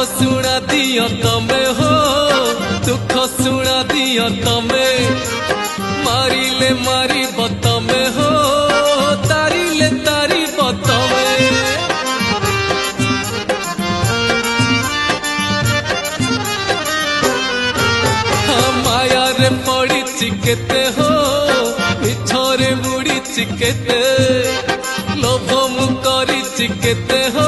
सुना दिया तमे हो दुख सुना दिया तमे मारिले मारी बतमे हो तारिले तारी बतमे माया रे पड़ी चिकेते हो मिछरे मुड़ी चिकेते लोभ मु करी चिकेते हो